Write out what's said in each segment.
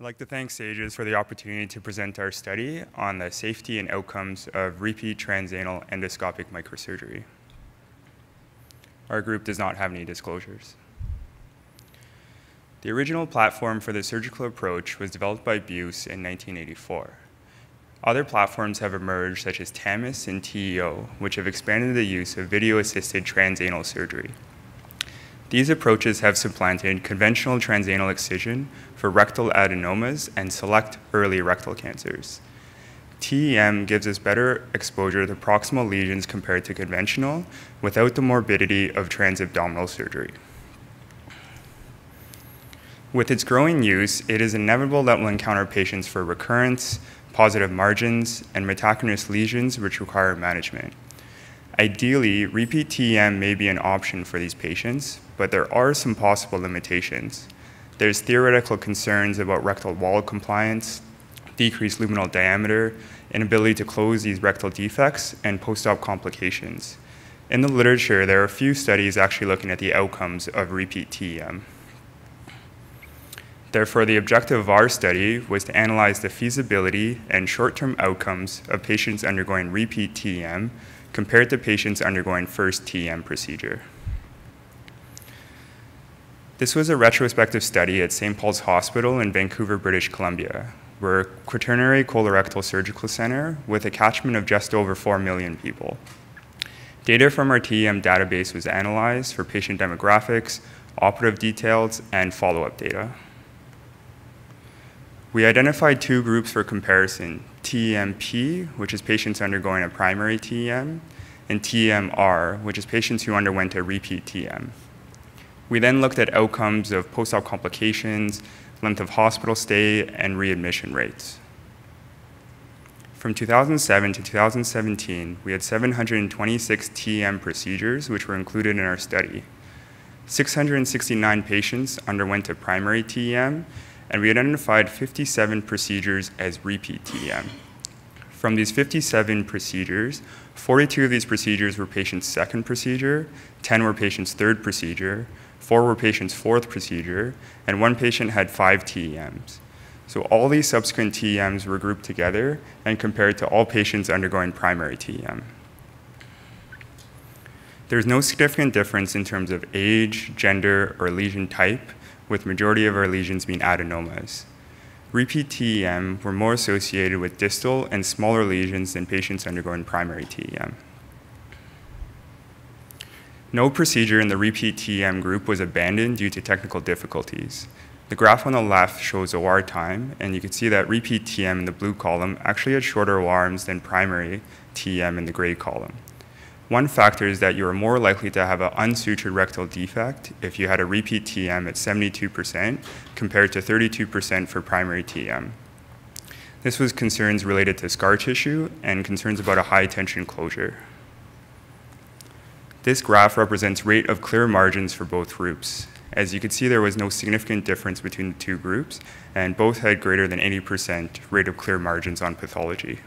like to thank SAGES for the opportunity to present our study on the safety and outcomes of repeat transanal endoscopic microsurgery. Our group does not have any disclosures. The original platform for the surgical approach was developed by Buse in 1984. Other platforms have emerged, such as TAMIS and TEO, which have expanded the use of video-assisted transanal surgery. These approaches have supplanted conventional transanal excision for rectal adenomas and select early rectal cancers. TEM gives us better exposure to proximal lesions compared to conventional without the morbidity of transabdominal surgery. With its growing use, it is inevitable that we'll encounter patients for recurrence, positive margins, and metachronous lesions which require management. Ideally, repeat TEM may be an option for these patients, but there are some possible limitations. There's theoretical concerns about rectal wall compliance, decreased luminal diameter, inability to close these rectal defects, and post-op complications. In the literature, there are a few studies actually looking at the outcomes of repeat TEM. Therefore, the objective of our study was to analyze the feasibility and short-term outcomes of patients undergoing repeat TEM compared to patients undergoing first TEM procedure. This was a retrospective study at St. Paul's Hospital in Vancouver, British Columbia. We're a quaternary colorectal surgical center with a catchment of just over 4 million people. Data from our TEM database was analyzed for patient demographics, operative details, and follow-up data. We identified two groups for comparison, TEMP, which is patients undergoing a primary TEM, and TEMR, which is patients who underwent a repeat TEM. We then looked at outcomes of post-op complications, length of hospital stay, and readmission rates. From 2007 to 2017, we had 726 TEM procedures which were included in our study. 669 patients underwent a primary TEM, and we identified 57 procedures as repeat TEM. From these 57 procedures, 42 of these procedures were patients' second procedure, 10 were patients' third procedure, 4 were patients' fourth procedure, and 1 patient had 5 TEMs. So all these subsequent TEMs were grouped together and compared to all patients undergoing primary TEM. There's no significant difference in terms of age, gender, or lesion type, with majority of our lesions being adenomas. Repeat TEM were more associated with distal and smaller lesions than patients undergoing primary TEM. No procedure in the repeat TEM group was abandoned due to technical difficulties. The graph on the left shows OR time, and you can see that repeat TEM in the blue column actually had shorter ORs than primary TEM in the gray column. One factor is that you are more likely to have an unsutured rectal defect if you had a repeat TEM at 72% compared to 32% for primary TEM. This was concerns related to scar tissue and concerns about a high tension closure. This graph represents rate of clear margins for both groups. As you can see, there was no significant difference between the two groups, and both had greater than 80% rate of clear margins on pathology.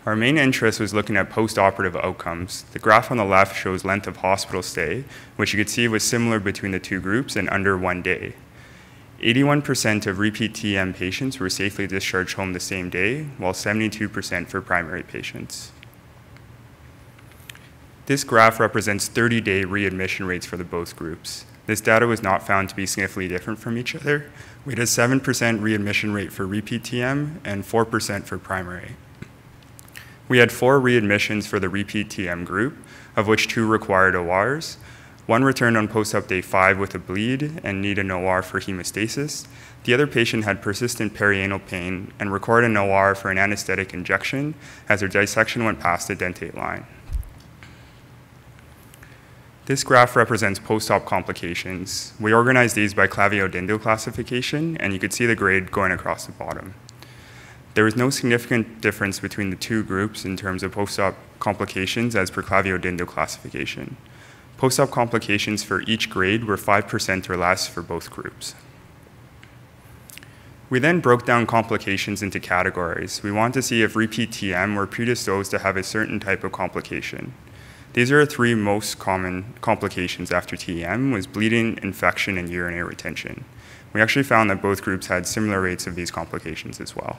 Our main interest was looking at post-operative outcomes. The graph on the left shows length of hospital stay, which you could see was similar between the two groups and under 1 day. 81% of repeat TEM patients were safely discharged home the same day, while 72% for primary patients. This graph represents 30-day readmission rates for both groups. This data was not found to be significantly different from each other. We had a 7% readmission rate for repeat TEM and 4% for primary. We had 4 readmissions for the repeat TEM group, of which 2 required ORs. 1 returned on post-op day 5 with a bleed and needed an OR for hemostasis. The other patient had persistent perianal pain and required an OR for an anesthetic injection as her dissection went past the dentate line. This graph represents post-op complications. We organized these by clavio-dindo classification, and you could see the grade going across the bottom. There was no significant difference between the two groups in terms of post-op complications as per clavio-dindo classification. Post-op complications for each grade were 5% or less for both groups. We then broke down complications into categories. We wanted to see if repeat TEM were predisposed to have a certain type of complication. These are the 3 most common complications after TEM, was bleeding, infection, and urinary retention. we actually found that both groups had similar rates of these complications as well.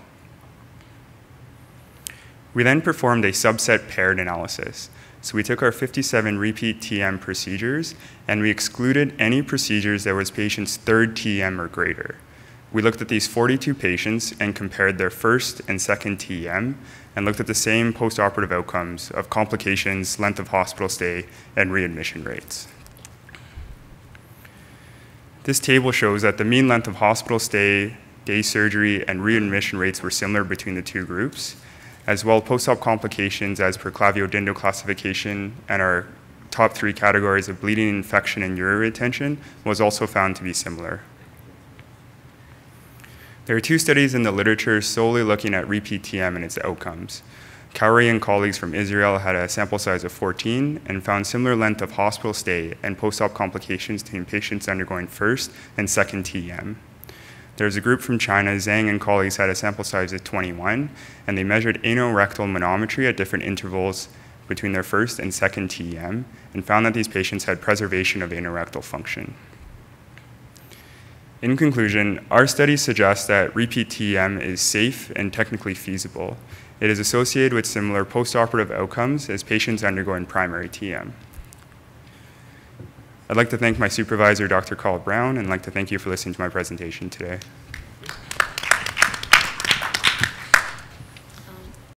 We then performed a subset paired analysis. So we took our 57 repeat TM procedures and we excluded any procedures that was patient's third TM or greater. We looked at these 42 patients and compared their first and second TM and looked at the same postoperative outcomes of complications, length of hospital stay, and readmission rates. This table shows that the mean length of hospital stay, day surgery, and readmission rates were similar between the two groups, as well post-op complications as per Clavio-Dindo classification and our top 3 categories of bleeding, infection, and urea retention was also found to be similar. There are 2 studies in the literature solely looking at repeat TM and its outcomes. Kauri and colleagues from Israel had a sample size of 14 and found similar length of hospital stay and post-op complications between patients undergoing first and second TM. There's a group from China, Zhang and colleagues had a sample size of 21, and they measured anorectal manometry at different intervals between their first and second TM and found that these patients had preservation of anorectal function. In conclusion, our study suggests that repeat TM is safe and technically feasible. It is associated with similar postoperative outcomes as patients undergoing primary TM. I'd like to thank my supervisor, Dr. Carl Brown, and I'd like to thank you for listening to my presentation today.